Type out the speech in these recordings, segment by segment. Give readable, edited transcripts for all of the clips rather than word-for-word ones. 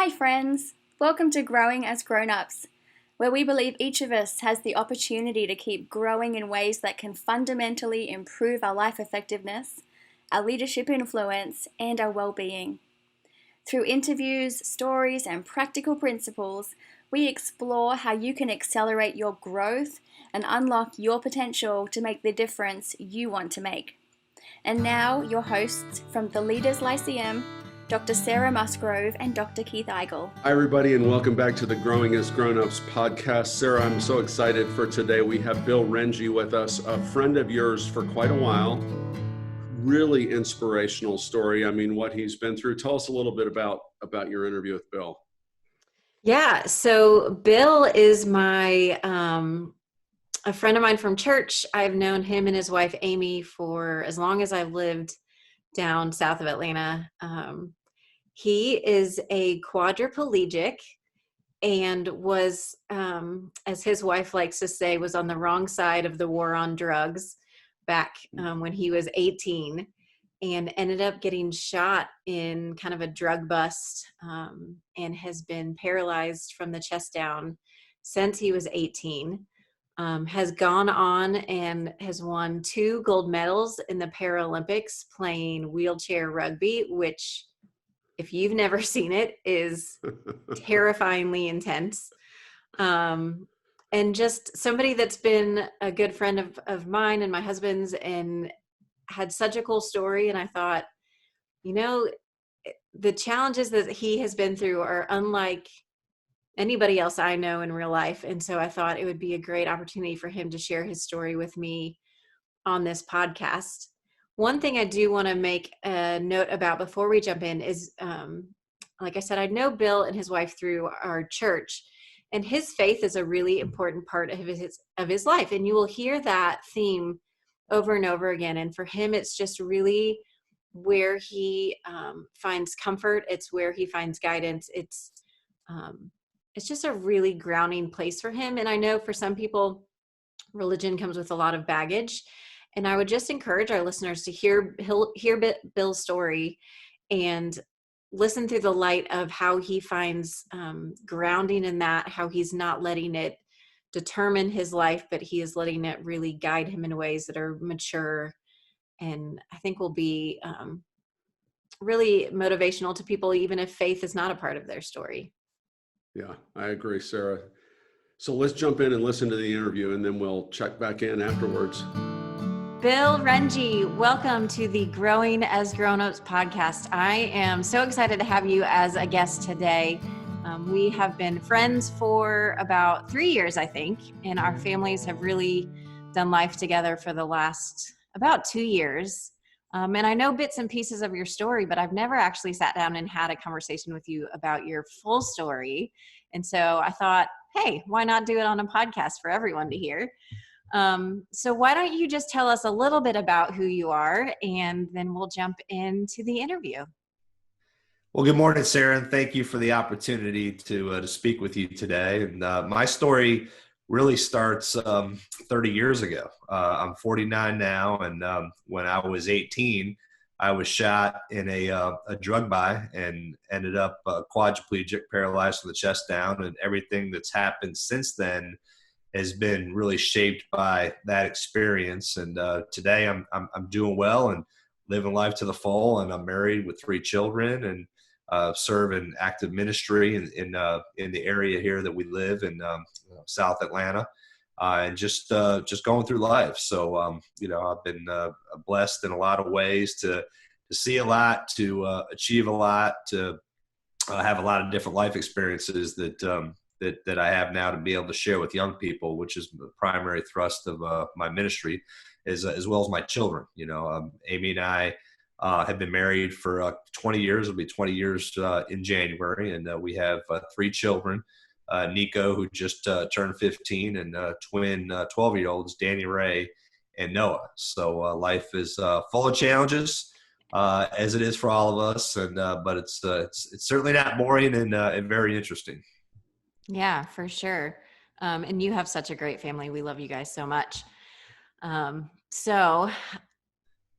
Hi friends, welcome to Growing as Grown-Ups, where we believe each of us has the opportunity to keep growing in ways that can fundamentally improve our life effectiveness, our leadership influence, and our well-being. Through interviews, stories, and practical principles, we explore how you can accelerate your growth and unlock your potential to make the difference you want to make. And now, your hosts from the Leaders Lyceum, Dr. Sarah Musgrove and Dr. Keith Eigel. Hi, everybody, and welcome back to the Growing as Grown-Ups podcast. Sarah, I'm so excited for today. We have Bill Renje with us, a friend of yours for quite a while. Really inspirational story. I mean, what he's been through. Tell us a little bit about your interview with Bill. Yeah, so Bill is a friend of mine from church. I've known him and his wife, Amy, for as long as I've lived down south of Atlanta. He is a quadriplegic and was, as his wife likes to say, was on the wrong side of the war on drugs back when he was 18 and ended up getting shot in kind of a drug bust and has been paralyzed from the chest down since he was 18. Has gone on and has won 2 gold medals in the Paralympics playing wheelchair rugby, which, if you've never seen it, is terrifyingly intense. And just somebody that's been a good friend of mine and my husband's and had such a cool story. And I thought, the challenges that he has been through are unlike anybody else I know in real life. And so I thought it would be a great opportunity for him to share his story with me on this podcast. One thing I do want to make a note about before we jump in is, like I said, I know Bill and his wife through our church, and his faith is a really important part of his life. And you will hear that theme over and over again. And for him, it's just really where he finds comfort. It's where he finds guidance. It's just a really grounding place for him. And I know for some people, religion comes with a lot of baggage. And I would just encourage our listeners to hear Bill's story and listen through the light of how he finds grounding in that, how he's not letting it determine his life, but he is letting it really guide him in ways that are mature and I think will be really motivational to people, even if faith is not a part of their story. Yeah, I agree, Sarah. So let's jump in and listen to the interview, and then we'll check back in afterwards. Bill Renje, welcome to the Growing as Grown-Ups podcast. I am so excited to have you as a guest today. We have been friends for about 3 years, I think, and our families have really done life together for the last about 2 years. And I know bits and pieces of your story, but I've never actually sat down and had a conversation with you about your full story. And so I thought, hey, why not do it on a podcast for everyone to hear? So why don't you just tell us a little bit about who you are, and then we'll jump into the interview. Well, good morning, Sarah, and thank you for the opportunity to speak with you today. And my story really starts 30 years ago. I'm 49 now, and when I was 18, I was shot in a drug buy and ended up quadriplegic, paralyzed from the chest down, and everything that's happened since then has been really shaped by that experience. And today I'm doing well and living life to the full, and I'm married with 3 children and serve in active ministry in the area here that we live in, South Atlanta, and just going through life. So I've been blessed in a lot of ways to see a lot, to achieve a lot, to have a lot of different life experiences that I have now to be able to share with young people, which is the primary thrust of my ministry, as well as my children. Amy and I have been married for 20 years. It'll be 20 years in January, and we have 3 children. Nico, who just turned 15, and twin 12-year-olds, Danny Ray and Noah. So life is full of challenges, as it is for all of us, and but it's certainly not boring and very interesting. Yeah, for sure. And you have such a great family. We love you guys so much. So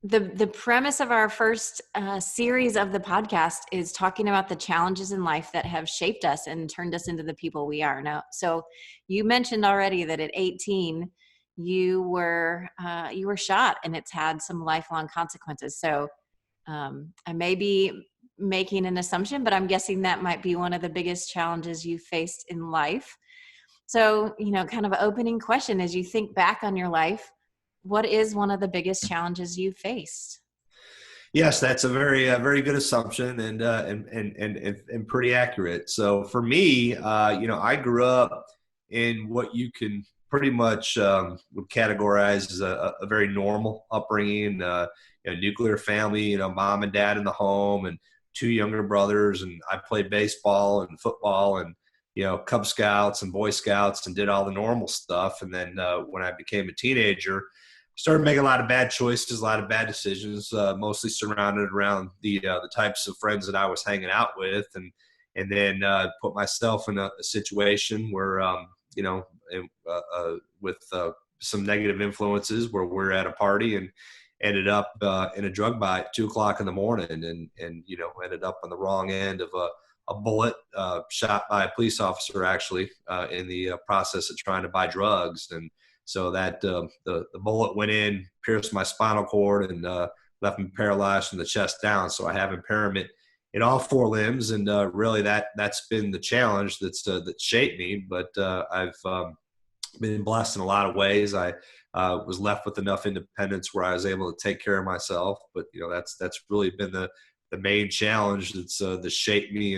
The premise of our first series of the podcast is talking about the challenges in life that have shaped us and turned us into the people we are now. So you mentioned already that at 18 you were shot, and it's had some lifelong consequences. So I may be making an assumption, but I'm guessing that might be one of the biggest challenges you faced in life. So, kind of an opening question, as you think back on your life, what is one of the biggest challenges you faced? Yes, that's a very good assumption, and pretty accurate. So for me, I grew up in what you can pretty much would categorize as a very normal upbringing. Nuclear family, mom and dad in the home, and two younger brothers, and I played baseball and football, and Cub Scouts and Boy Scouts, and did all the normal stuff. And then when I became a teenager, started making a lot of bad choices, a lot of bad decisions, mostly surrounded around the types of friends that I was hanging out with, and then put myself in a situation where with some negative influences, where we're at a party and ended up in a drug buy at 2:00 in the morning, and ended up on the wrong end of a bullet, shot by a police officer, actually, in the process of trying to buy drugs. And so that the bullet went in, pierced my spinal cord, and left me paralyzed from the chest down. So I have impairment in all four limbs, and really that's been the challenge that shaped me. But I've been blessed in a lot of ways. I was left with enough independence where I was able to take care of myself. But that's really been the main challenge that shaped me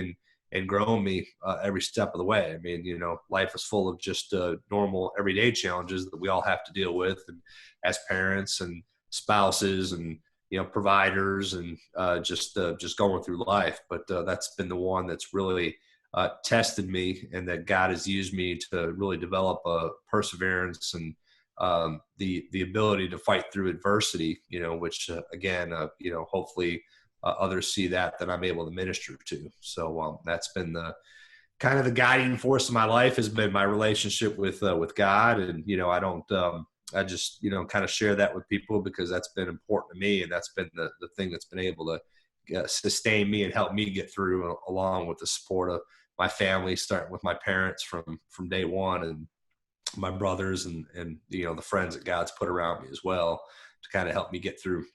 and grown me every step of the way. I mean, life is full of just normal everyday challenges that we all have to deal with, and as parents and spouses and providers, and just going through life. But that's been the one that's really tested me, and that God has used me to really develop a perseverance and the ability to fight through adversity. Which again, hopefully others see that I'm able to minister to. So that's been the kind of the guiding force of my life, has been my relationship with God. And I just kind of share that with people because that's been important to me, and that's been the thing that's been able to sustain me and help me get through, along with the support of my family, starting with my parents from day one, and my brothers, and the friends that God's put around me as well, to kind of help me get through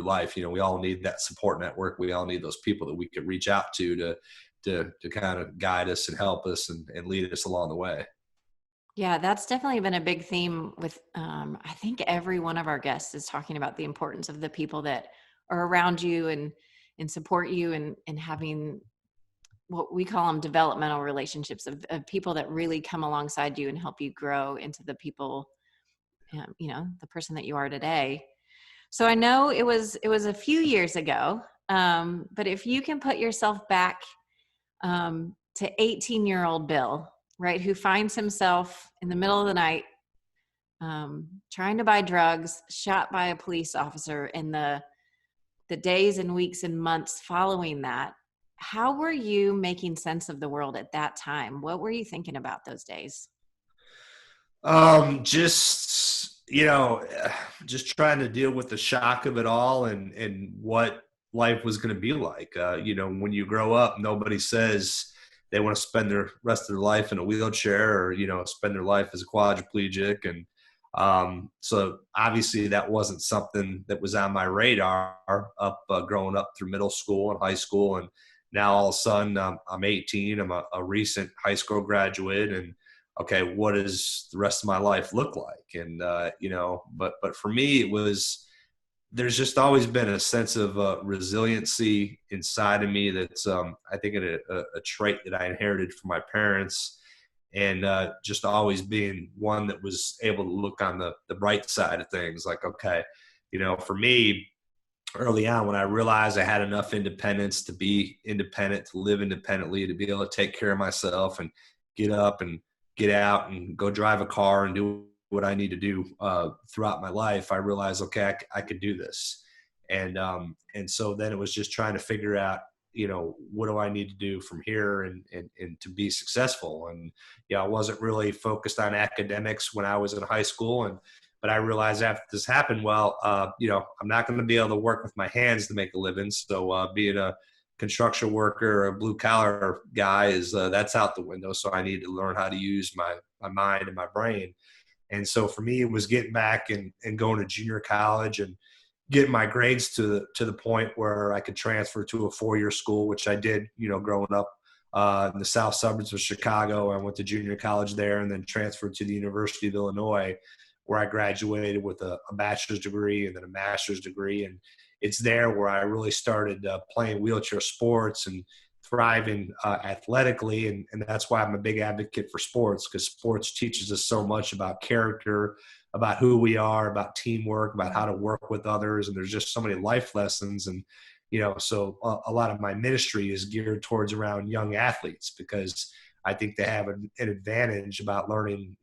life. We all need that support network. We all need those people that we could reach out to kind of guide us and help us and lead us along the way. Yeah, that's definitely been a big theme with, I think every one of our guests is talking about the importance of the people that are around you and support you, and having what we call them developmental relationships of people that really come alongside you and help you grow into the people, the person that you are today. So I know it was a few years ago, but if you can put yourself back to 18-year-old Bill, right, who finds himself in the middle of the night trying to buy drugs, shot by a police officer, in the days and weeks and months following that, how were you making sense of the world at that time? What were you thinking about those days? Just trying to deal with the shock of it all, and what life was going to be like. When you grow up, nobody says they want to spend their rest of their life in a wheelchair, or spend their life as a quadriplegic. And so obviously that wasn't something that was on my radar growing up through middle school and high school. And now all of a sudden I'm 18. I'm a recent high school graduate, and okay, what does the rest of my life look like? And but for me, there's just always been a sense of resiliency inside of me that's I think a trait that I inherited from my parents, and just always being one that was able to look on the bright side of things. Like, okay, for me, early on, when I realized I had enough independence to be independent, to live independently, to be able to take care of myself and get up and get out and go drive a car and do what I need to do throughout my life, I realized, okay, I could do this. And so then it was just trying to figure out, what do I need to do from here and to be successful. And I wasn't really focused on academics when I was in high school, and But I realized after this happened, I'm not going to be able to work with my hands to make a living. So being a construction worker or a blue collar guy that's out the window. So I need to learn how to use my mind and my brain. And so for me, it was getting back and going to junior college and getting my grades to the point where I could transfer to a 4-year school, which I did, growing up in the south suburbs of Chicago. I went to junior college there and then transferred to the University of Illinois, where I graduated with a bachelor's degree and then a master's degree. And it's there where I really started playing wheelchair sports and thriving athletically. And that's why I'm a big advocate for sports, because sports teaches us so much about character, about who we are, about teamwork, about how to work with others. And there's just so many life lessons. And, so a lot of my ministry is geared towards around young athletes, because I think they have an advantage about learning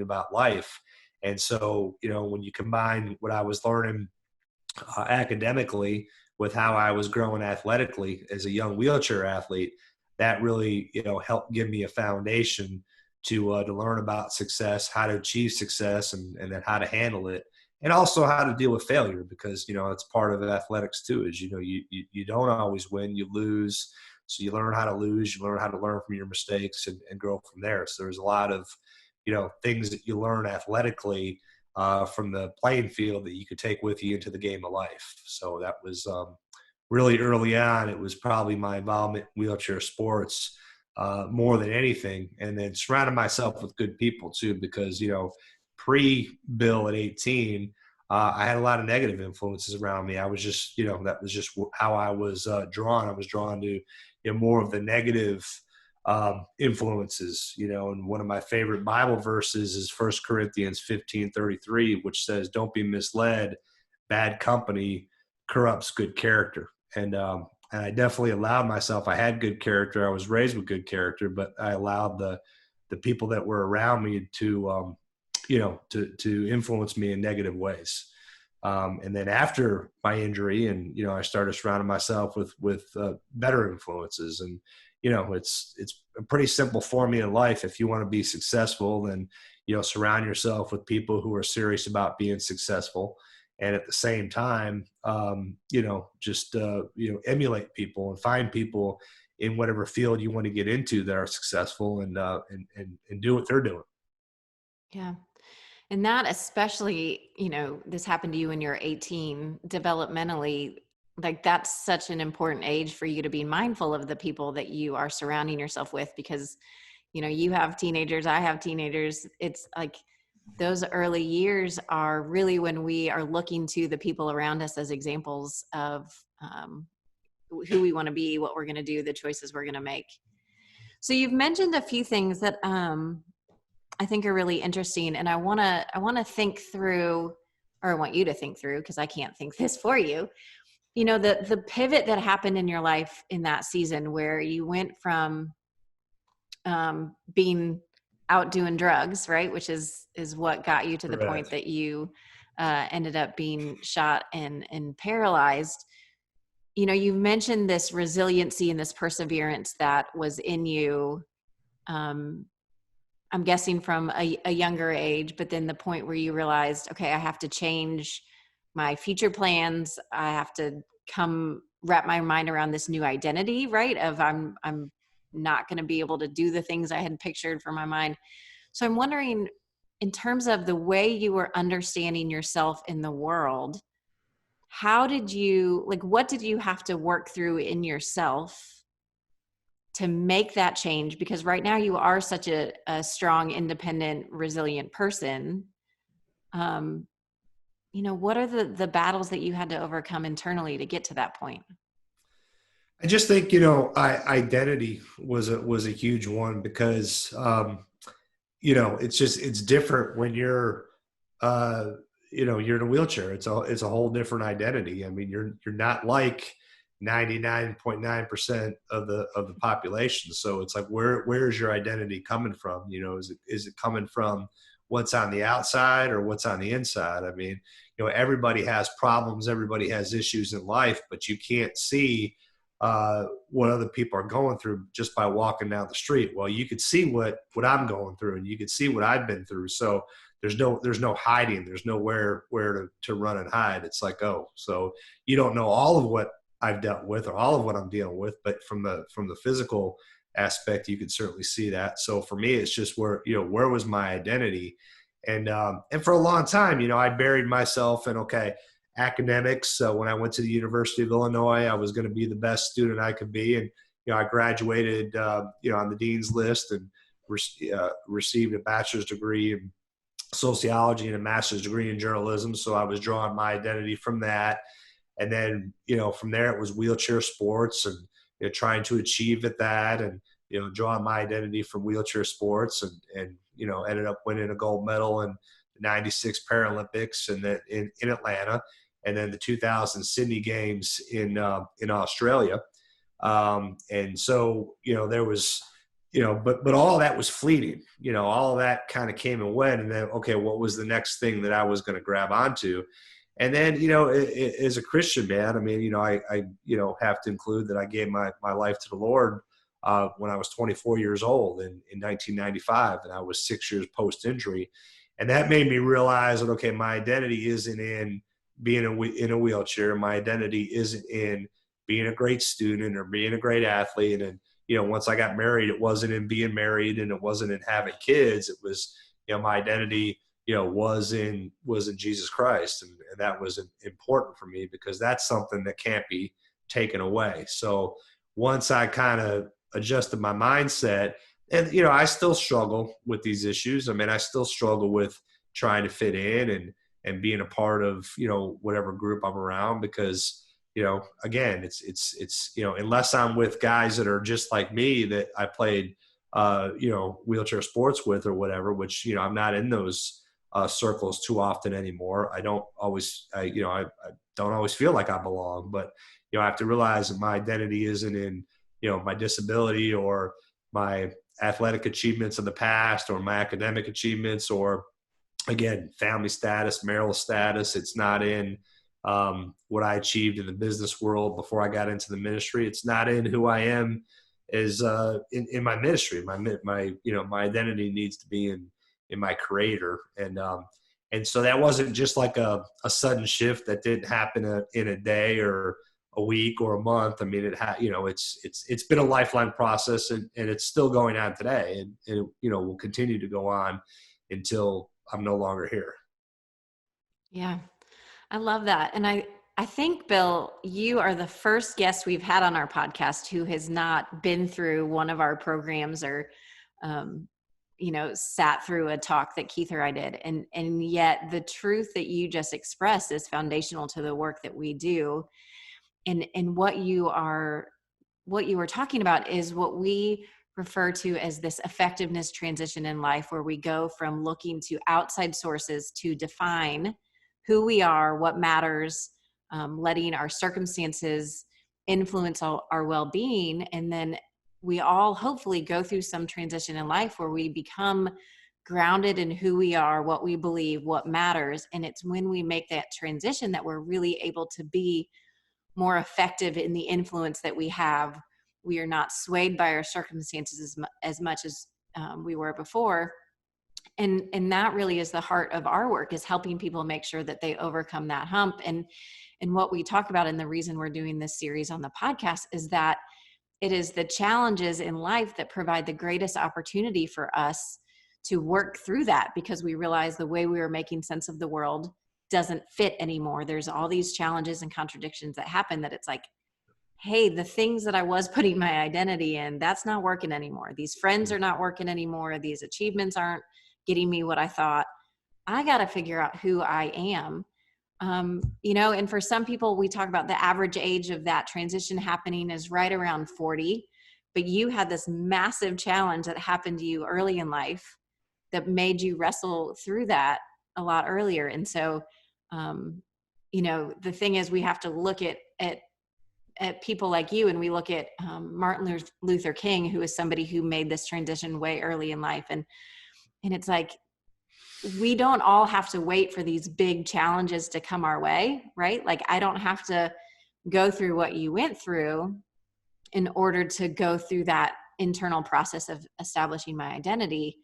about life. And so, when you combine what I was learning academically with how I was growing athletically as a young wheelchair athlete, that really, helped give me a foundation to learn about success, how to achieve success, and then how to handle it, and also how to deal with failure, because, it's part of athletics too, is, you don't always win, you lose. So you learn how to lose, you learn how to learn from your mistakes and grow from there. So there's a lot of, things that you learn athletically from the playing field that you could take with you into the game of life. So that was really early on. It was probably my involvement in wheelchair sports more than anything. And then surrounding myself with good people too, because, pre-Bill at 18, I had a lot of negative influences around me. I was just, that was just how I was drawn. I was drawn to more of the negative influences, and one of my favorite Bible verses is 1 Corinthians 15:33, which says, "Don't be misled. Bad company corrupts good character." And I definitely allowed myself. I had good character. I was raised with good character, but I allowed the people that were around me to to influence me in negative ways. And then after my injury, and I started surrounding myself with better influences. And it's a pretty simple formula in life. If you want to be successful, then surround yourself with people who are serious about being successful, and at the same time, emulate people and find people in whatever field you want to get into that are successful, and do what they're doing. Yeah. And that especially, this happened to you when you're 18, developmentally, like that's such an important age for you to be mindful of the people that you are surrounding yourself with, because, you have teenagers, I have teenagers. It's like those early years are really when we are looking to the people around us as examples of who we want to be, what we're going to do, the choices we're going to make. So you've mentioned a few things that I think are really interesting. And I want to think through, or I want you to think through, because I can't think this for you. The pivot that happened in your life in that season, where you went from being out doing drugs, right? Which is what got you to the Correct. point that you ended up being shot and paralyzed. You mentioned this resiliency and this perseverance that was in you. I'm guessing from a younger age, but then the point where you realized, okay, I have to change my future plans. I have to wrap my mind around this new identity, right? Of I'm not going to be able to do the things I had pictured for my mind. So I'm wondering, in terms of the way you were understanding yourself in the world, what did you have to work through in yourself to make that change? Because right now you are such a strong, independent, resilient person. What are the battles that you had to overcome internally to get to that point? I just think, identity was a huge one, because, it's different when you're you're in a wheelchair. It's a whole different identity. I mean, you're not like 99.9% of the population. So it's like, where is your identity coming from? Is it coming from what's on the outside or what's on the inside? I mean, everybody has problems, everybody has issues in life, but you can't see what other people are going through just by walking down the street. Well, you could see what I'm going through, and you could see what I've been through. So there's no hiding. There's nowhere where to run and hide. It's like, oh, so you don't know all of what I've dealt with or all of what I'm dealing with, but from the physical aspect, you can certainly see that. So for me, it's just where was my identity? And for a long time, I buried myself in, okay, academics. So when I went to the University of Illinois, I was going to be the best student I could be. And, I graduated, on the dean's list and received a bachelor's degree in sociology and a master's degree in journalism. So I was drawing my identity from that. And then, from there it was wheelchair sports and trying to achieve at that and, drawing my identity from wheelchair sports and ended up winning a gold medal in the 96 Paralympics and then in Atlanta, and then the 2000 Sydney Games in Australia. And so, there was, but all of that was fleeting, all of that kind of came and went. And then, okay, what was the next thing that I was going to grab onto? And then, as a Christian man, I mean, I have to include that I gave my life to the Lord when I was 24 years old in 1995, and I was 6 years post-injury. And that made me realize that, okay, my identity isn't in being in a wheelchair. My identity isn't in being a great student or being a great athlete. And, once I got married, it wasn't in being married and it wasn't in having kids. It was, my identity, was in Jesus Christ. And that was important for me because that's something that can't be taken away. So once I kind of adjusted my mindset, and, I still struggle with these issues. I mean, I still struggle with trying to fit in and being a part of, whatever group I'm around because, again, it's unless I'm with guys that are just like me that I played, wheelchair sports with or whatever, which, I'm not in those circles too often anymore. I don't always feel like I belong, but, I have to realize that my identity isn't in, my disability or my athletic achievements of the past or my academic achievements or, again, family status, marital status. It's not in what I achieved in the business world before I got into the ministry. It's not in who I am as in my ministry. My identity needs to be in my Creator. And so that wasn't just like a sudden shift that didn't happen in a day or a week or a month. I mean, it's been a lifelong process and it's still going on today and will continue to go on until I'm no longer here. Yeah, I love that. And I think, Bill, you are the first guest we've had on our podcast who has not been through one of our programs or, sat through a talk that Keith or I did. And yet the truth that you just expressed is foundational to the work that we do. And what you were talking about is what we refer to as this effectiveness transition in life, where we go from looking to outside sources to define who we are, what matters, letting our circumstances influence our well-being. And then we all hopefully go through some transition in life where we become grounded in who we are, what we believe, what matters. And it's when we make that transition that we're really able to be more effective in the influence that we have. We are not swayed by our circumstances as much as we were before. And that really is the heart of our work, is helping people make sure that they overcome that hump. And what we talk about, and the reason we're doing this series on the podcast, is that it is the challenges in life that provide the greatest opportunity for us to work through that, because we realize the way we were making sense of the world doesn't fit anymore. There's all these challenges and contradictions that happen that it's like, hey, the things that I was putting my identity in, that's not working anymore. These friends are not working anymore. These achievements aren't getting me what I thought. I got to figure out who I am. And for some people, we talk about the average age of that transition happening is right around 40, but you had this massive challenge that happened to you early in life that made you wrestle through that a lot earlier. And so, the thing is, we have to look at people like you, and we look at Martin Luther King, who is somebody who made this transition way early in life. And it's like, we don't all have to wait for these big challenges to come our way, right? Like, I don't have to go through what you went through in order to go through that internal process of establishing my identity.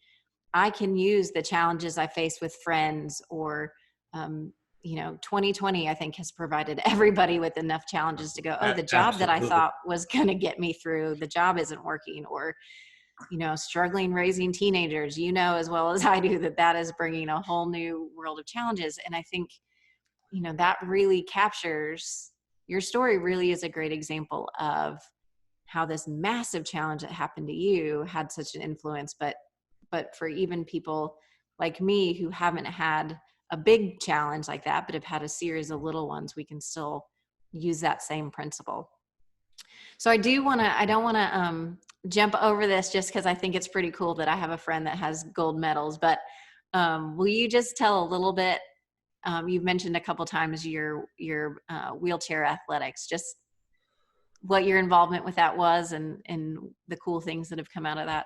I can use the challenges I face with friends, or 2020, I think, has provided everybody with enough challenges to go, oh, the job that I Absolutely. thought was going to get me through, the job isn't working. Or, struggling raising teenagers, as well as I do, that is bringing a whole new world of challenges. And I think, that really captures, your story really is a great example of how this massive challenge that happened to you had such an influence. But for even people like me who haven't had a big challenge like that, but have had a series of little ones, we can still use that same principle. So I don't want to jump over this just because I think it's pretty cool that I have a friend that has gold medals, but will you just tell a little bit, you've mentioned a couple times your wheelchair athletics, just what your involvement with that was, and the cool things that have come out of that.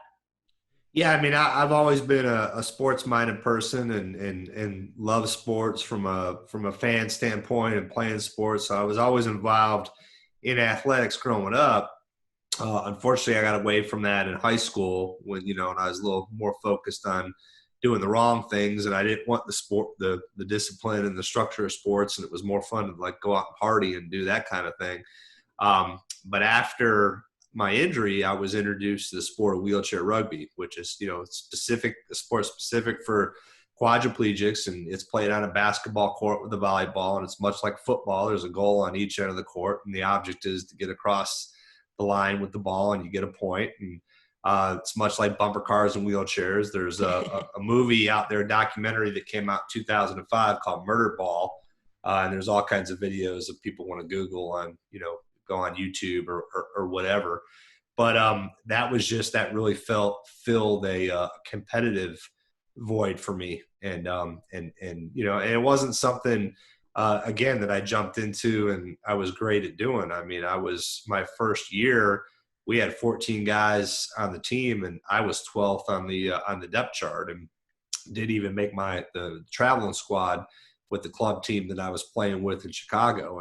Yeah, I mean, I've always been a sports-minded person and love sports from a fan standpoint and playing sports. So I was always involved in athletics growing up. Unfortunately, I got away from that in high school when I was a little more focused on doing the wrong things, and I didn't want the sport, the discipline and the structure of sports, and it was more fun to like go out and party and do that kind of thing. But after my injury, I was introduced to the sport of wheelchair rugby, which is, a sport specific for quadriplegics, and it's played on a basketball court with a volleyball, and it's much like football. There's a goal on each end of the court, and the object is to get across the line with the ball, and you get a point. And it's much like bumper cars and wheelchairs. There's a movie out there, a documentary that came out in 2005 called Murder Ball, and there's all kinds of videos that people want to Google on, go on YouTube or whatever. But that really filled a competitive void for me. And it wasn't something, again, that I jumped into and I was great at doing. I mean, my first year, we had 14 guys on the team, and I was 12th on the depth chart, and didn't even make the traveling squad with the club team that I was playing with in Chicago.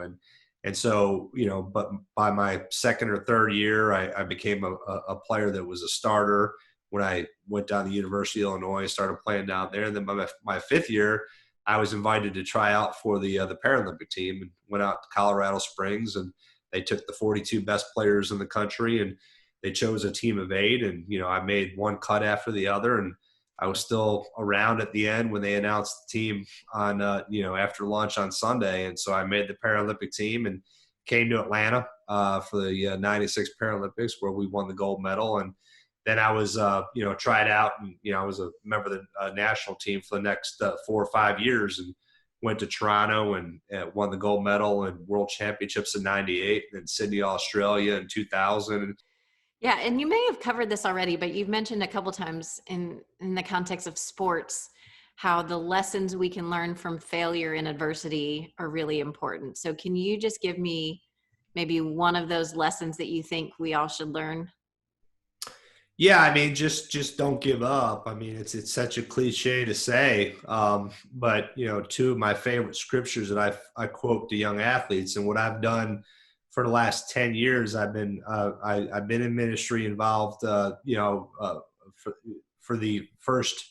And so, but by my second or third year, I became a player that was a starter. When I went down to the University of Illinois, started playing down there. And then by my fifth year, I was invited to try out for the Paralympic team, and went out to Colorado Springs, and they took the 42 best players in the country, and they chose a team of 8. And, I made one cut after the other, and I was still around at the end when they announced the team on, after lunch on Sunday. And so I made the Paralympic team and came to Atlanta for the 96 Paralympics, where we won the gold medal. And then I was, tried out, and, I was a member of the national team for the next 4 or 5 years, and went to Toronto and won the gold medal and world championships in 98, and then Sydney, Australia in 2000. Yeah, and you may have covered this already, but you've mentioned a couple times in the context of sports how the lessons we can learn from failure and adversity are really important. So can you just give me maybe one of those lessons that you think we all should learn? Yeah, I mean, just don't give up. I mean, it's such a cliche to say, but two of my favorite scriptures that I quote to young athletes, and what I've done for the last 10 years, I've been in ministry involved, for the first,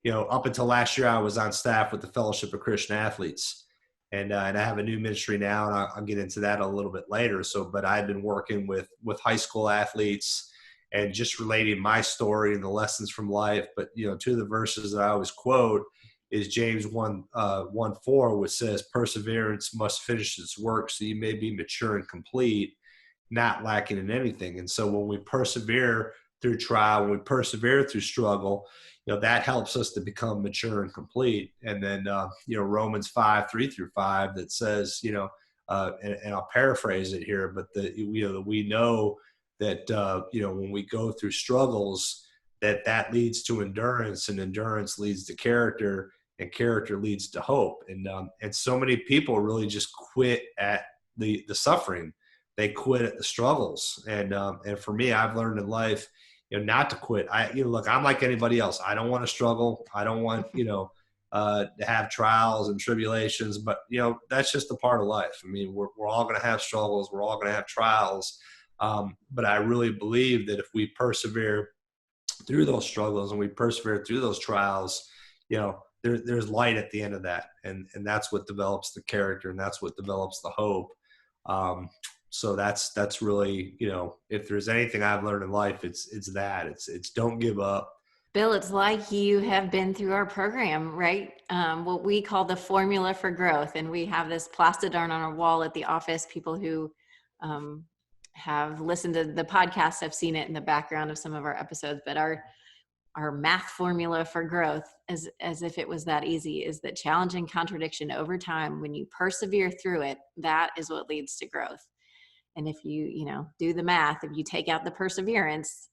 up until last year, I was on staff with the Fellowship of Christian Athletes, and I have a new ministry now, and I'll get into that a little bit later. But I've been working with high school athletes and just relating my story and the lessons from life. But, two of the verses that I always quote is James 1:4, which says, perseverance must finish its work so you may be mature and complete, not lacking in anything. And so when we persevere through trial, when we persevere through struggle, that helps us to become mature and complete. And then, Romans 5:3-5, that says, and I'll paraphrase it here, but we know that, when we go through struggles, that leads to endurance, and endurance leads to character, and character leads to hope. And so many people really just quit at the suffering. They quit at the struggles. And for me, I've learned in life, not to quit. Look, I'm like anybody else. I don't want to struggle. I don't want, to have trials and tribulations, but that's just a part of life. I mean, we're all going to have struggles. We're all going to have trials. But I really believe that if we persevere through those struggles and we persevere through those trials, there's light at the end of that. And that's what develops the character, and that's what develops the hope. So that's really, if there's anything I've learned in life, it's that it's don't give up. Bill, it's like you have been through our program, right? What we call the formula for growth. And we have this plastered on our wall at the office. People who have listened to the podcast have seen it in the background of some of our episodes, but our math formula for growth, as if it was that easy, is that challenge and contradiction over time, when you persevere through it, that is what leads to growth. And if you do the math, if you take out the perseverance,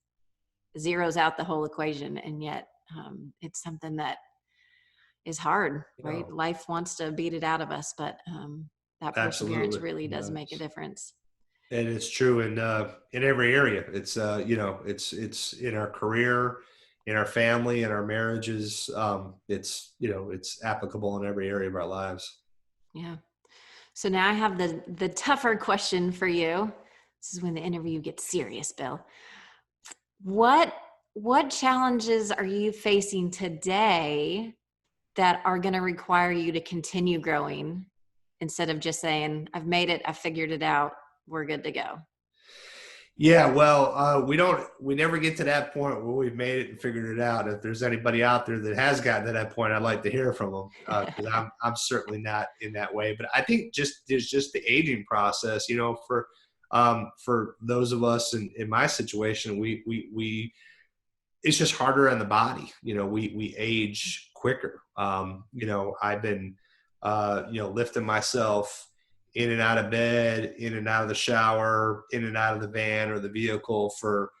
zeroes out the whole equation. And yet it's something that is hard, right? Life wants to beat it out of us, but that perseverance really does make a difference. And it's true in every area. It's it's in our career, in our family, in our marriages. It's applicable in every area of our lives. Yeah. So now I have the tougher question for you. This is when the interview gets serious, Bill. What challenges are you facing today that are going to require you to continue growing instead of just saying, I've made it, I figured it out, we're good to go? Yeah, well, we never get to that point where we've made it and figured it out. If there's anybody out there that has gotten to that point, I'd like to hear from them, because I'm certainly not in that way. But I think there's just the aging process, for those of us in my situation, we it's just harder on the body. We age quicker. I've been lifting myself in and out of bed, in and out of the shower, in and out of the van or the vehicle for,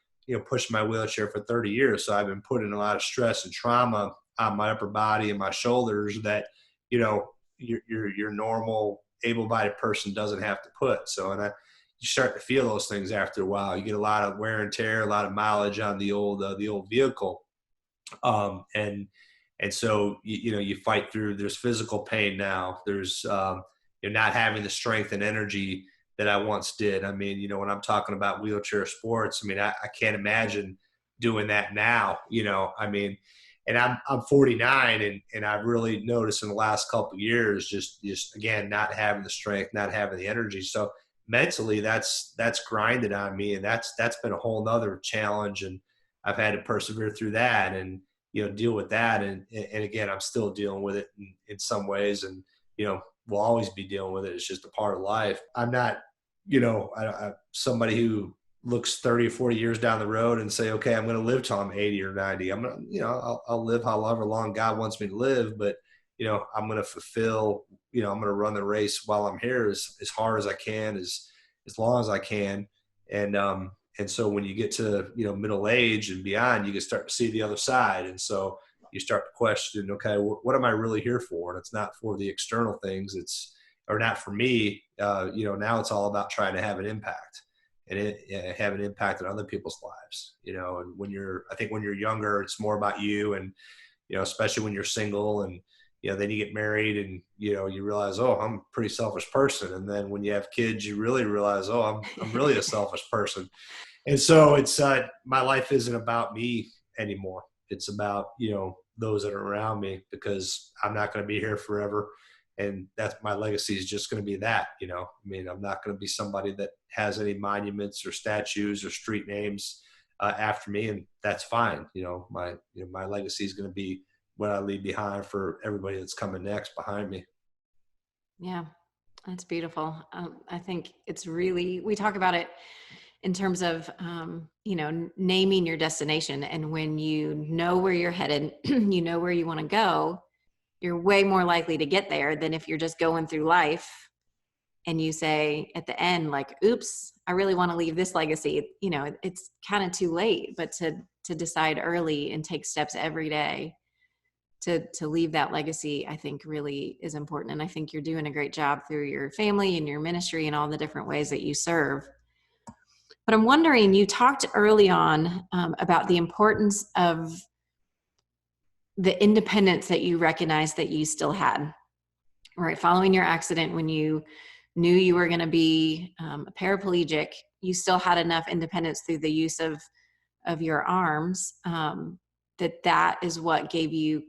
pushing my wheelchair for 30 years. So I've been putting a lot of stress and trauma on my upper body and my shoulders that, your normal able-bodied person doesn't have to put. So, you start to feel those things after a while. You get a lot of wear and tear, a lot of mileage on the old vehicle. And so, you fight through, there's physical pain now. There's, you're not having the strength and energy that I once did. I mean, when I'm talking about wheelchair sports, I can't imagine doing that now, and I'm 49 and I've really noticed in the last couple of years, just again, not having the strength, not having the energy. So mentally that's grinded on me, and that's been a whole nother challenge. And I've had to persevere through that and, deal with that. And again, I'm still dealing with it in some ways, and, we'll always be dealing with it. It's just a part of life. I'm not, I'm somebody who looks 30 or 40 years down the road and say, okay, I'm going to live till I'm 80 or 90. I'm going to, I'll live however long God wants me to live, but, I'm going to fulfill, I'm going to run the race while I'm here as hard as I can, as long as I can. And so when you get to, middle age and beyond, you can start to see the other side. And so you start to question, okay, what am I really here for? And it's not for the external things. Or not for me. Now it's all about trying to have an impact and have an impact on other people's lives, and I think when you're younger, it's more about you. And, especially when you're single and, then you get married and, you realize, oh, I'm a pretty selfish person. And then when you have kids, you really realize, oh, I'm really a selfish person. And so it's, my life isn't about me anymore. It's about, those that are around me, because I'm not going to be here forever. And that's my legacy is just going to be that, I'm not going to be somebody that has any monuments or statues or street names after me. And that's fine. My legacy is going to be what I leave behind for everybody that's coming next behind me. Yeah, that's beautiful. I think it's really, we talk about it in terms of, naming your destination. And when you know where you're headed, you know where you want to go, you're way more likely to get there than if you're just going through life and you say at the end, like, oops, I really want to leave this legacy. It's kind of too late, but to decide early and take steps every day to leave that legacy, I think really is important. And I think you're doing a great job through your family and your ministry and all the different ways that you serve. But I'm wondering, you talked early on about the importance of the independence that you recognized that you still had, right? Following your accident, when you knew you were going to be a paraplegic, you still had enough independence through the use of of your arms, that is what gave you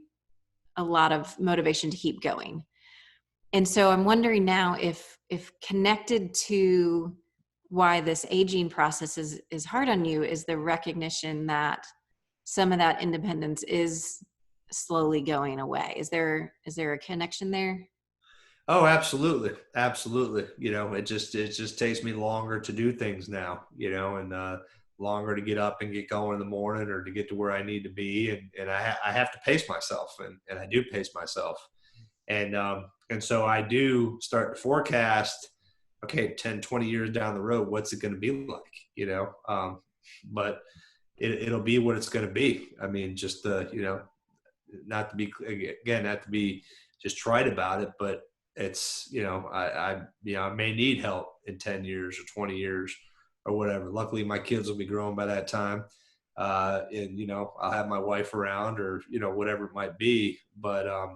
a lot of motivation to keep going. And so I'm wondering now if connected to why this aging process is hard on you is the recognition that some of that independence is slowly going away. Is there a connection there? Oh, absolutely. Absolutely. It just takes me longer to do things now, and longer to get up and get going in the morning or to get to where I need to be. And I have to pace myself, and I do pace myself. And so I do start to forecast, okay, 10, 20 years down the road, what's it going to be like, but it'll be what it's going to be. I mean, just, not to be just trite about it, but it's, I may need help in 10 years or 20 years or whatever. Luckily my kids will be grown by that time. And, I'll have my wife around or, whatever it might be. But, I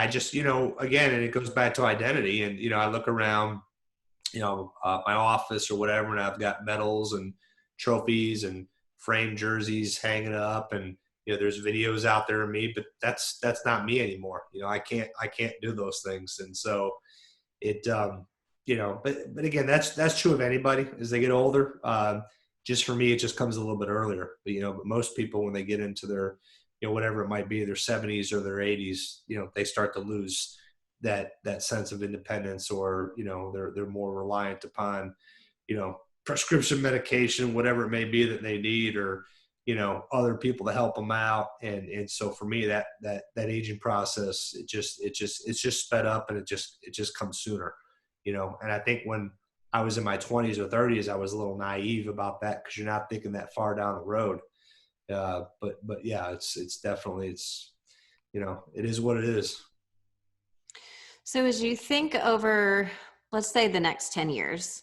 just, again, and it goes back to identity. And, I look around, my office or whatever, and I've got medals and trophies and framed jerseys hanging up, and there's videos out there of me, but that's not me anymore. I can't do those things. And so it, but again, that's true of anybody as they get older. Just for me, it just comes a little bit earlier, but most people, when they get into their, whatever it might be, their 70s or their 80s, they start to lose that sense of independence, or, they're more reliant upon, prescription medication, whatever it may be that they need, or, other people to help them out. And so for me, that aging process, it's just sped up, and it just comes sooner, and I think when I was in my 20s or 30s, I was a little naive about that, because you're not thinking that far down the road. But yeah, it's definitely, it is what it is. So as you think over, let's say, the next 10 years,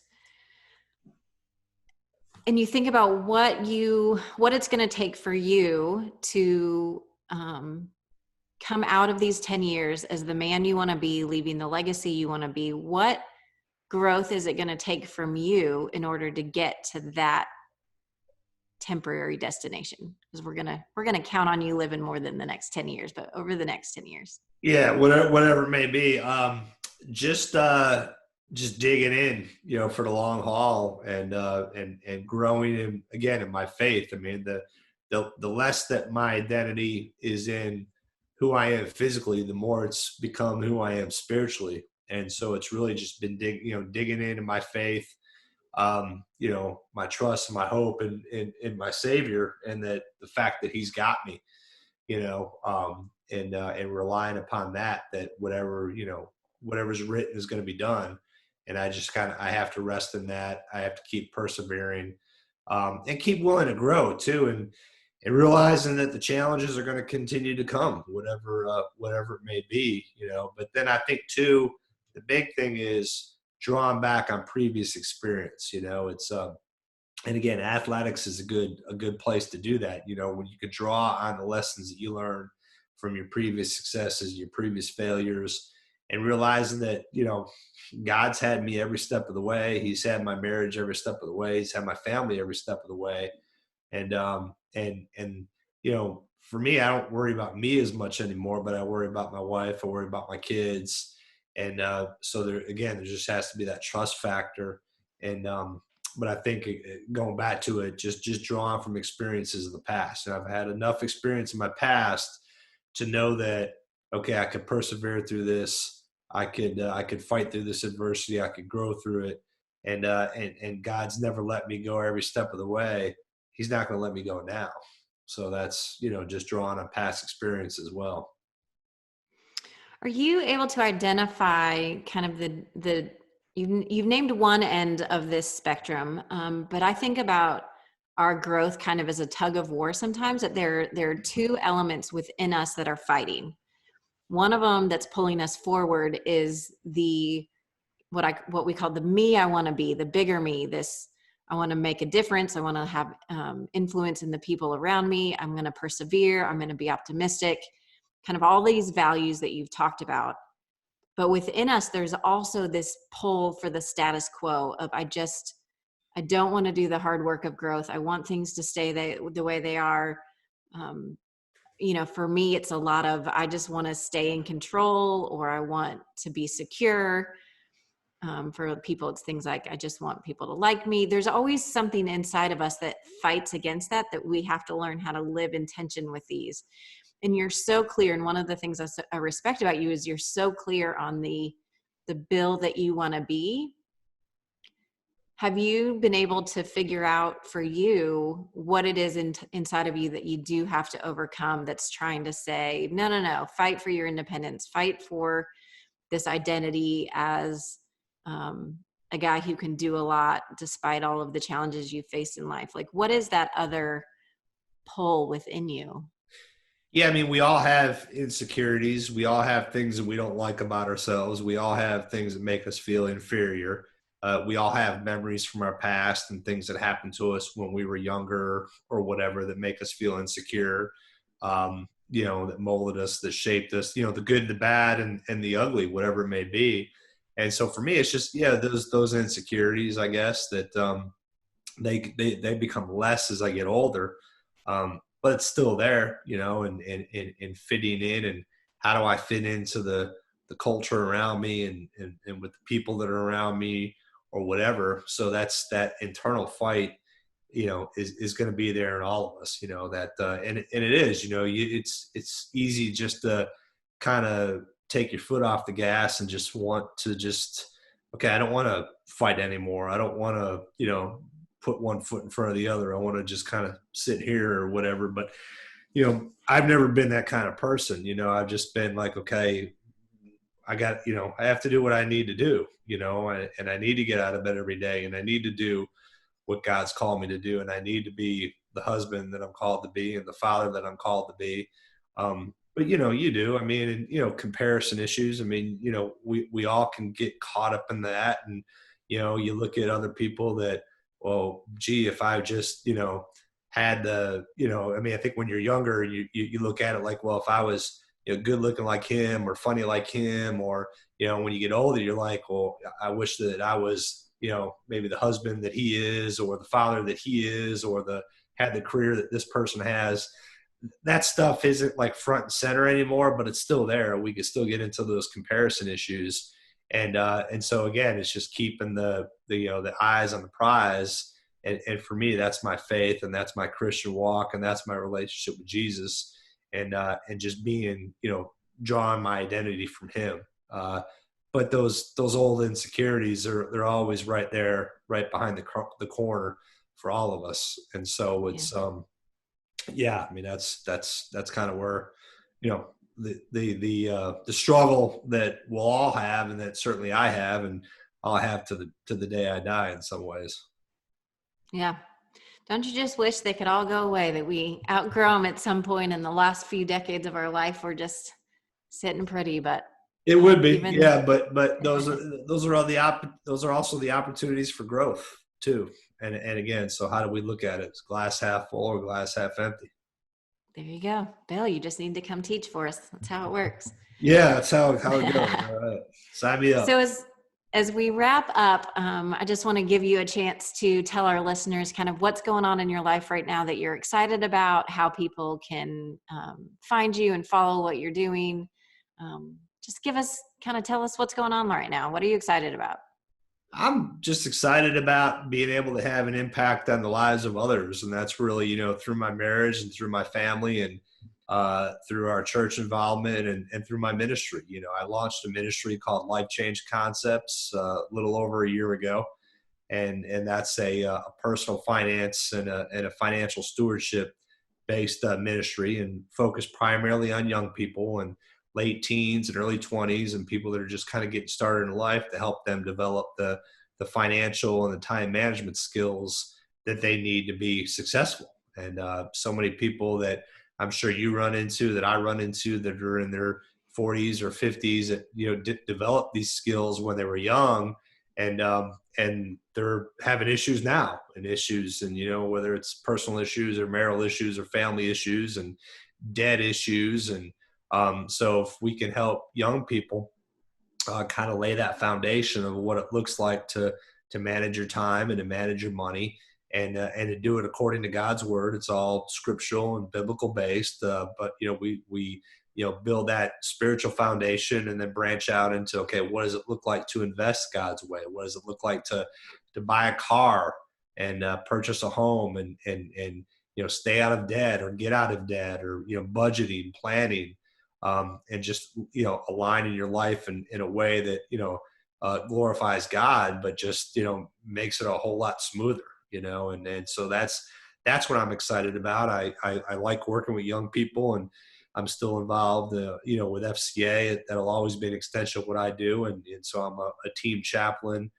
and you think about what it's going to take for you to come out of these 10 years as the man you want to be, leaving the legacy you want to be, what growth is it going to take from you in order to get to that temporary destination? Because we're going to count on you living more than the next 10 years, but over the next 10 years. Yeah, whatever it may be. Just digging in, for the long haul, and growing in my faith. I mean, the less that my identity is in who I am physically, the more it's become who I am spiritually. And so it's really just been digging into my faith, my trust and my hope in my Savior, and that the fact that He's got me, and relying upon that whatever's written is going to be done. And I just I have to rest in that. I have to keep persevering, and keep willing to grow too. And realizing that the challenges are going to continue to come, whatever it may be, but then I think too, the big thing is drawing back on previous experience. It's, and again, athletics is a good place to do that. When you can draw on the lessons that you learned from your previous successes, your previous failures, and realizing that, God's had me every step of the way. He's had my marriage every step of the way. He's had my family every step of the way. And for me, I don't worry about me as much anymore, but I worry about my wife. I worry about my kids. And so there just has to be that trust factor. And, but I think going back to it, just drawing from experiences of the past. And I've had enough experience in my past to know that, okay, I could persevere through this. I could fight through this adversity. I could grow through it. And God's never let me go every step of the way. He's not going to let me go now. So that's, just drawing on past experience as well. Are you able to identify kind of you've named one end of this spectrum, but I think about our growth kind of as a tug of war sometimes, that there are two elements within us that are fighting. One of them that's pulling us forward is what we call the me I want to be, the bigger me, I want to make a difference. I want to have influence in the people around me. I'm going to persevere. I'm going to be optimistic, kind of all these values that you've talked about. But within us, there's also this pull for the status quo of, I just I don't want to do the hard work of growth. I want things to stay the way they are. Um, for me, it's a lot of, I just want to stay in control, or I want to be secure. For people, it's things like, I just want people to like me. There's always something inside of us that fights against that we have to learn how to live in tension with these. And you're so clear. And one of the things I respect about you is you're so clear on the Bill that you want to be. Have you been able to figure out for you what it is inside of you that you do have to overcome, that's trying to say, no, fight for your independence, fight for this identity as a guy who can do a lot despite all of the challenges you face in life? Like, what is that other pull within you? Yeah, I mean, we all have insecurities. We all have things that we don't like about ourselves. We all have things that make us feel inferior. We all have memories from our past and things that happened to us when we were younger or whatever that make us feel insecure, that molded us, that shaped us, the good, the bad, and the ugly, whatever it may be. And so for me, it's just, those insecurities, I guess, that they become less as I get older. But it's still there, and fitting in, and how do I fit into the culture around me and with the people that are around me or whatever. So that's that internal fight, is going to be there in all of us, that, and it is, it's easy just to kind of take your foot off the gas and just want to okay, I don't want to fight anymore. I don't want to, put one foot in front of the other. I want to just kind of sit here or whatever. But, I've never been that kind of person. I've just been like, okay, I got, I have to do what I need to do, and I need to get out of bed every day, and I need to do what God's called me to do. And I need to be the husband that I'm called to be and the father that I'm called to be. But, you do, I mean, comparison issues. I mean, we all can get caught up in that. And, you look at other people that, well, gee, if I just, had the, I mean, I think when you're younger, you look at it like, well, if I was, good looking like him or funny like him, or, when you get older, you're like, well, I wish that I was, maybe the husband that he is, or the father that he is, or had the career that this person has. That stuff isn't like front and center anymore, but it's still there. We can still get into those comparison issues. And so again, it's just keeping the eyes on the prize. And for me, that's my faith, and that's my Christian walk, and that's my relationship with Jesus, and just being, drawing my identity from him. But those old insecurities they're always right there, right behind the corner for all of us. And so it's, I mean, that's kind of where, the struggle that we'll all have, and that certainly I have, and I'll have to the day I die in some ways. Yeah. Don't you just wish they could all go away, that we outgrow them at some point in the last few decades of our life? We're just sitting pretty, but it would be, but those are also the opportunities for growth too. And again, so how do we look at it? Is glass half full or glass half empty? There you go. Bill, you just need to come teach for us. That's how it works. Yeah, that's how it goes. All right. Sign me up. So as we wrap up, I just want to give you a chance to tell our listeners kind of what's going on in your life right now that you're excited about, how people can find you and follow what you're doing. Just tell us what's going on right now. What are you excited about? I'm just excited about being able to have an impact on the lives of others. And that's really, through my marriage and through my family, and through our church involvement, and through my ministry. I launched a ministry called Life Change Concepts a little over a year ago. And that's a personal finance and a financial stewardship based ministry, and focused primarily on young people and late teens and early 20s, and people that are just kind of getting started in life, to help them develop the financial and the time management skills that they need to be successful. And so many people that I'm sure you run into, that I run into, that are in their 40s or 50s, that develop these skills when they were young, and they're having issues now, and whether it's personal issues or marital issues or family issues and debt issues. And so if we can help young people kind of lay that foundation of what it looks like to to manage your time and to manage your money, and to do it according to God's word. It's all scriptural and biblical based, but we build that spiritual foundation and then branch out into, okay, what does it look like to invest God's way? What does it look like to buy a car and purchase a home and stay out of debt or get out of debt, or budgeting, planning, and just aligning your life in a way that glorifies God, but just makes it a whole lot smoother. And so that's what I'm excited about. I like working with young people, and I'm still involved, with FCA. That'll always be an extension of what I do. And so I'm a team chaplain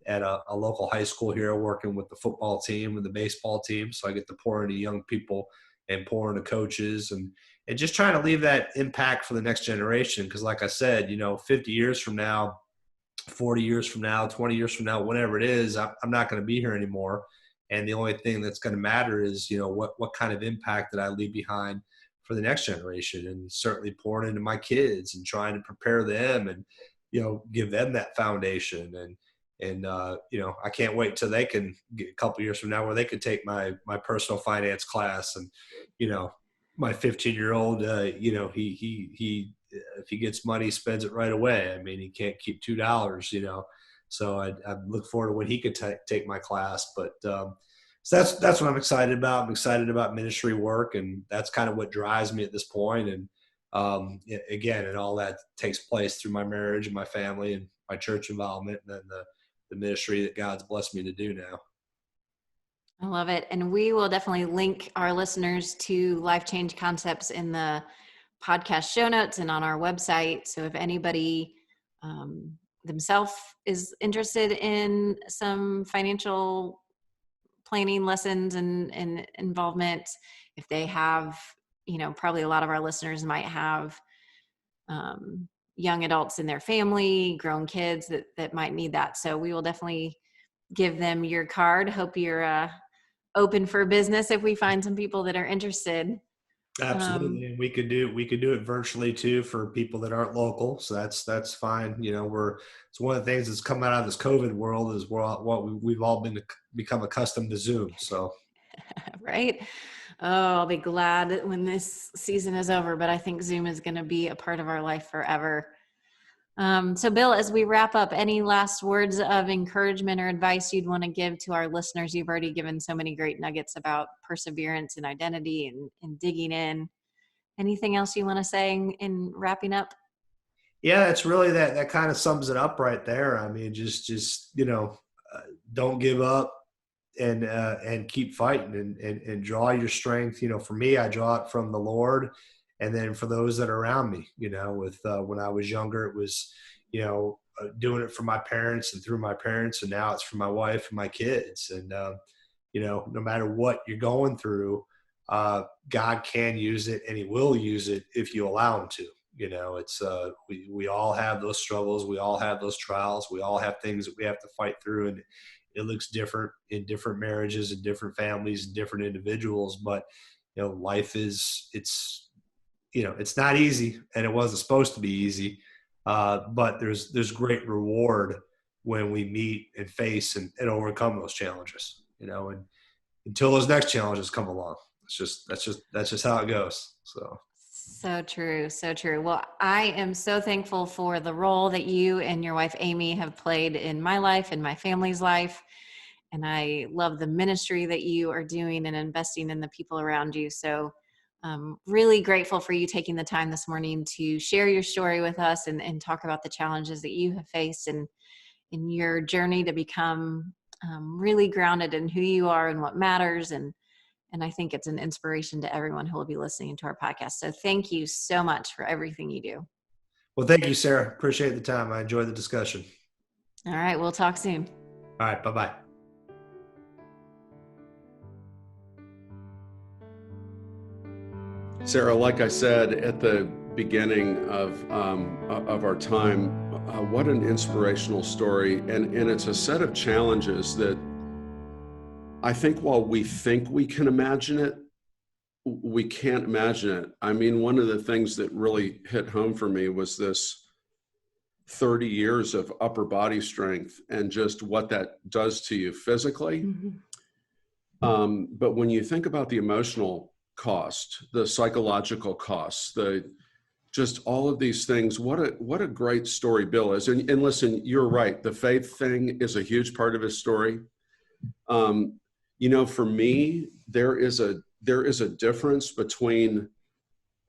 at a local high school here, working with the football team and the baseball team. So I get to pour into young people and pour into coaches, and just trying to leave that impact for the next generation. Because like I said, 50 years from now, 40 years from now, 20 years from now, whatever it is, I'm not going to be here anymore. And the only thing that's going to matter is, what kind of impact that I leave behind for the next generation, and certainly pouring into my kids and trying to prepare them and, give them that foundation. And I can't wait till they can get a couple years from now where they could take my personal finance class. And, my 15-year-old, he if he gets money, he spends it right away. I mean, he can't keep $2, so I look forward to when he could take my class. But so that's what I'm excited about. I'm excited about ministry work, and that's kind of what drives me at this point. And again, and all that takes place through my marriage and my family and my church involvement, and then the ministry that God's blessed me to do now. I love it. And we will definitely link our listeners to Life Change Concepts in the podcast show notes and on our website. So if anybody themselves is interested in some financial planning lessons and involvement, if they have, probably a lot of our listeners might have young adults in their family, grown kids that might need that. So we will definitely give them your card. Hope you're open for business if we find some people that are interested. Absolutely. And we could do it virtually too for people that aren't local. So that's fine. It's one of the things that's come out of this COVID world is we've all become accustomed to Zoom. So. Right. Oh, I'll be glad when this season is over, but I think Zoom is going to be a part of our life forever. So Bill, as we wrap up, any last words of encouragement or advice you'd want to give to our listeners? You've already given so many great nuggets about perseverance and identity and digging in. Anything else you want to say in wrapping up? Yeah, it's really that kind of sums it up right there. I mean, just don't give up and keep fighting and draw your strength. For me, I draw it from the Lord. And then for those that are around me, with when I was younger, it was, doing it for my parents and through my parents. And now it's for my wife and my kids. And, no matter what you're going through, God can use it, and he will use it if you allow him to. It's we all have those struggles. We all have those trials. We all have things that we have to fight through. And it looks different in different marriages and different families and different individuals. But, life it's not easy, and it wasn't supposed to be easy. But there's great reward when we meet and face and overcome those challenges, and until those next challenges come along. That's just how it goes. So true. So true. Well, I am so thankful for the role that you and your wife, Amy, have played in my life and my family's life. And I love the ministry that you are doing and investing in the people around you. So really grateful for you taking the time this morning to share your story with us and talk about the challenges that you have faced and in your journey to become really grounded in who you are and what matters. And I think it's an inspiration to everyone who will be listening to our podcast. So thank you so much for everything you do. Well, thank you, Sarah. Appreciate the time. I enjoyed the discussion. All right. We'll talk soon. All right. Bye-bye. Sarah, like I said at the beginning of our time, what an inspirational story. And it's a set of challenges that I think while we think we can imagine it, we can't imagine it. I mean, one of the things that really hit home for me was this 30 years of upper body strength and just what that does to you physically. But when you think about the emotional cost, the psychological costs, just all of these things, what a great story Bill is. And listen, you're right. The faith thing is a huge part of his story. For me, there is a difference between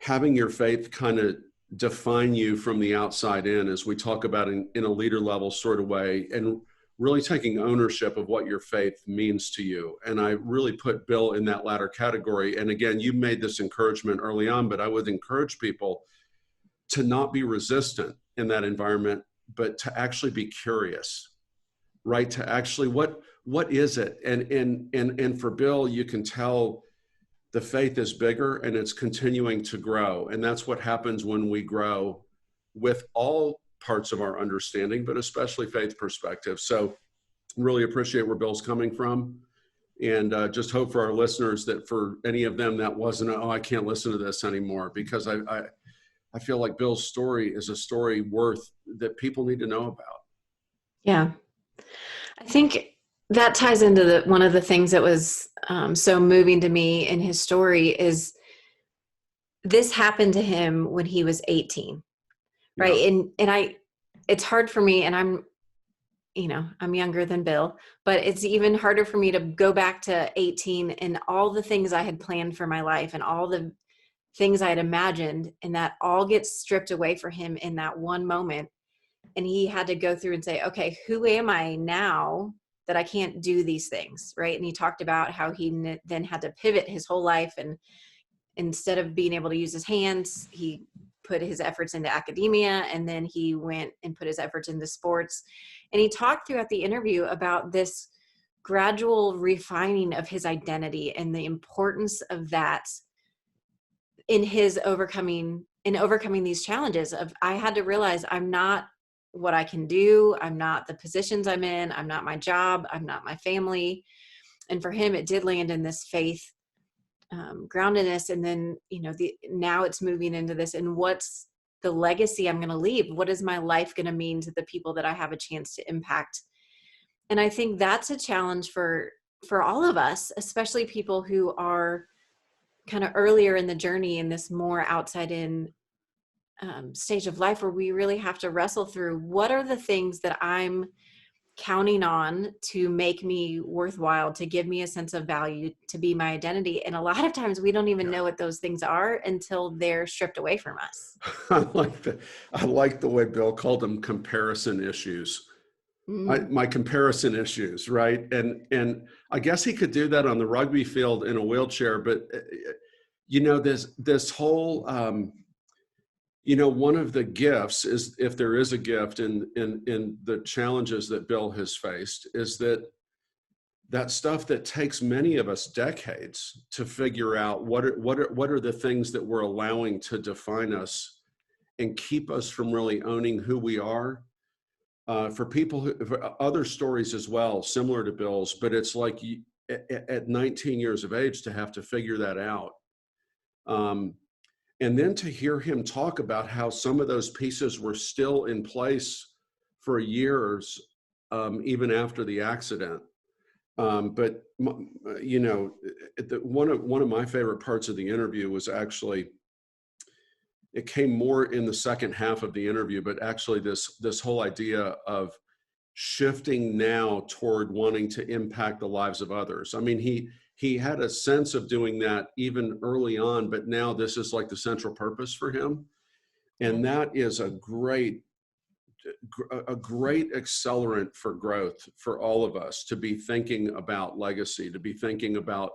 having your faith kind of define you from the outside in, as we talk about in a leader level sort of way, and really taking ownership of what your faith means to you. And I really put Bill in that latter category. And again, you made this encouragement early on, but I would encourage people to not be resistant in that environment, but to actually be curious, right? To actually, what is it? And for Bill, you can tell the faith is bigger and it's continuing to grow. And that's what happens when we grow with all parts of our understanding, but especially faith perspective. So really appreciate where Bill's coming from. And just hope for our listeners that for any of them that wasn't, I can't listen to this anymore, because I feel like Bill's story is a story worth that people need to know about. Yeah. I think that ties into one of the things that was so moving to me in his story is this happened to him when he was 18, right? Yeah. It's hard for me, and I'm younger than Bill, but it's even harder for me to go back to 18 and all the things I had planned for my life and all the things I had imagined, and that all gets stripped away for him in that one moment. And he had to go through and say, okay, who am I now that I can't do these things, right? And he talked about how he then had to pivot his whole life, and instead of being able to use his hands, he put his efforts into academia, and then he went and put his efforts into sports. And he talked throughout the interview about this gradual refining of his identity and the importance of that in his overcoming these challenges of, I had to realize I'm not what I can do. I'm not the positions I'm in. I'm not my job. I'm not my family. And for him, it did land in this faith groundedness. And then, now it's moving into this, and what's the legacy I'm going to leave? What is my life going to mean to the people that I have a chance to impact? And I think that's a challenge for all of us, especially people who are kind of earlier in the journey in this more outside in stage of life, where we really have to wrestle through, what are the things that I'm counting on to make me worthwhile, to give me a sense of value, to be my identity. And a lot of times we don't even know what those things are until they're stripped away from us. I like the way Bill called them comparison issues. My comparison issues, right? And I guess he could do that on the rugby field in a wheelchair, but this whole one of the gifts is, if there is a gift in the challenges that Bill has faced, is that stuff that takes many of us decades to figure out what are the things that we're allowing to define us and keep us from really owning who we are. For people for other stories as well, similar to Bill's, but it's like at 19 years of age to have to figure that out. And then to hear him talk about how some of those pieces were still in place for years, even after the accident. But one of my favorite parts of the interview was actually, it came more in the second half of the interview, but actually this whole idea of shifting now toward wanting to impact the lives of others. I mean, he had a sense of doing that even early on, but now this is like the central purpose for him. And that is a great accelerant for growth for all of us, to be thinking about legacy, to be thinking about,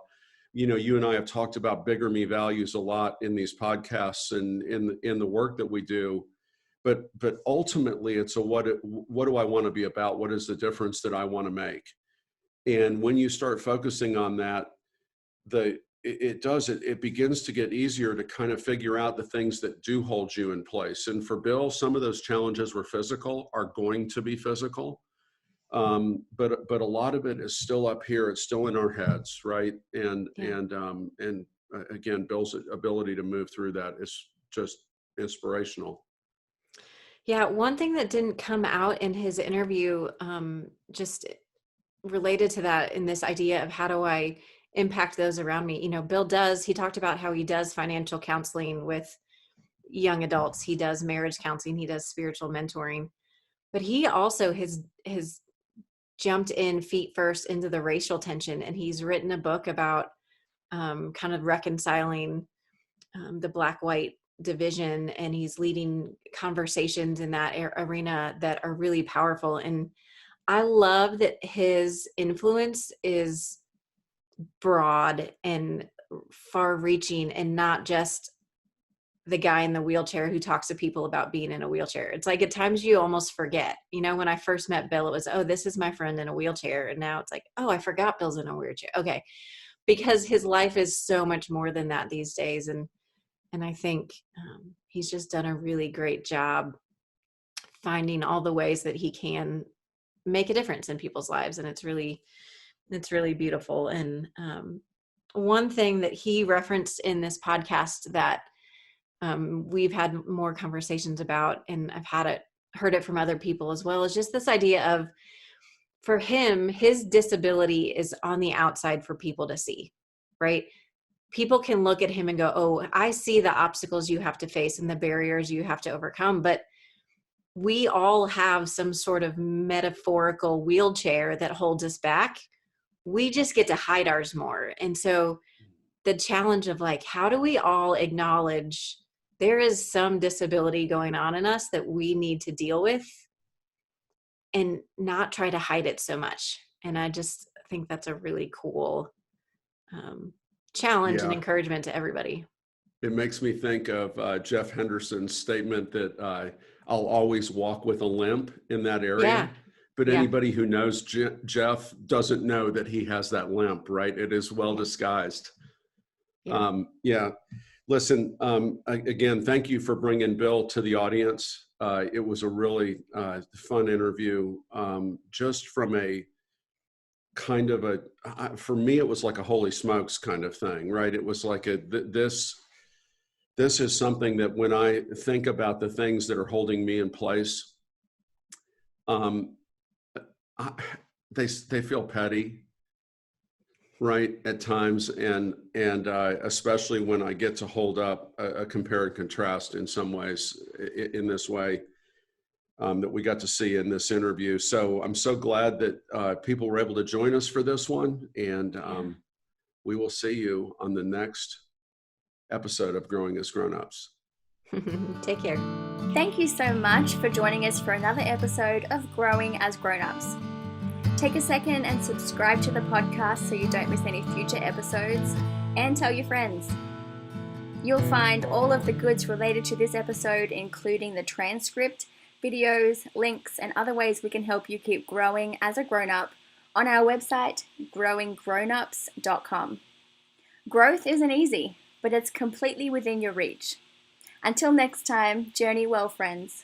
you and I have talked about bigger me values a lot in these podcasts and in the work that we do. But ultimately it's what do I want to be about? What is the difference that I want to make? And when you start focusing on that, it begins to get easier to kind of figure out the things that do hold you in place. And for Bill, some of those challenges are going to be physical. But a lot of it is still up here. It's still in our heads, right? And again, Bill's ability to move through that is just inspirational. Yeah, one thing that didn't come out in his interview, just related to that, in this idea of how do I impact those around me. Bill he talked about how he does financial counseling with young adults. He does marriage counseling. He does spiritual mentoring, but he also has jumped in feet first into the racial tension. And he's written a book about kind of reconciling the black-white division, and he's leading conversations in that arena that are really powerful. And I love that his influence is broad and far reaching, and not just the guy in the wheelchair who talks to people about being in a wheelchair. It's like at times you almost forget, when I first met Bill, it was, oh, this is my friend in a wheelchair. And now it's like, oh, I forgot Bill's in a wheelchair. Okay. Because his life is so much more than that these days. And I think he's just done a really great job finding all the ways that he can make a difference in people's lives. And it's really beautiful. And one thing that he referenced in this podcast that we've had more conversations about, and I've heard it from other people as well, is just this idea of, for him, his disability is on the outside for people to see, right? People can look at him and go, oh, I see the obstacles you have to face and the barriers you have to overcome. But we all have some sort of metaphorical wheelchair that holds us back. We just get to hide ours more. And so the challenge of like, how do we all acknowledge there is some disability going on in us that we need to deal with and not try to hide it so much? And I just think that's a really cool challenge and encouragement to everybody. It makes me think of Jeff Henderson's statement that I'll always walk with a limp in that area. Yeah. But anybody who knows Jeff doesn't know that he has that limp, right? It is well disguised. Yeah. Listen, again, thank you for bringing Bill to the audience. It was a really fun interview, just from a kind of for me, it was like a holy smokes kind of thing, right? It was like this is something that when I think about the things that are holding me in place, they feel petty, right, at times, and especially when I get to hold up a compare and contrast in some ways in this way that we got to see in this interview. So I'm so glad that people were able to join us for this one, and we will see you on the next episode of Growing as Grown-Ups. Take care. Thank you so much for joining us for another episode of Growing as Grown-Ups. Take a second and subscribe to the podcast so you don't miss any future episodes, and tell your friends. You'll find all of the goods related to this episode, including the transcript, videos, links, and other ways we can help you keep growing as a grown-up, on our website, growinggrownups.com. Growth isn't easy, but it's completely within your reach. Until next time, journey well, friends.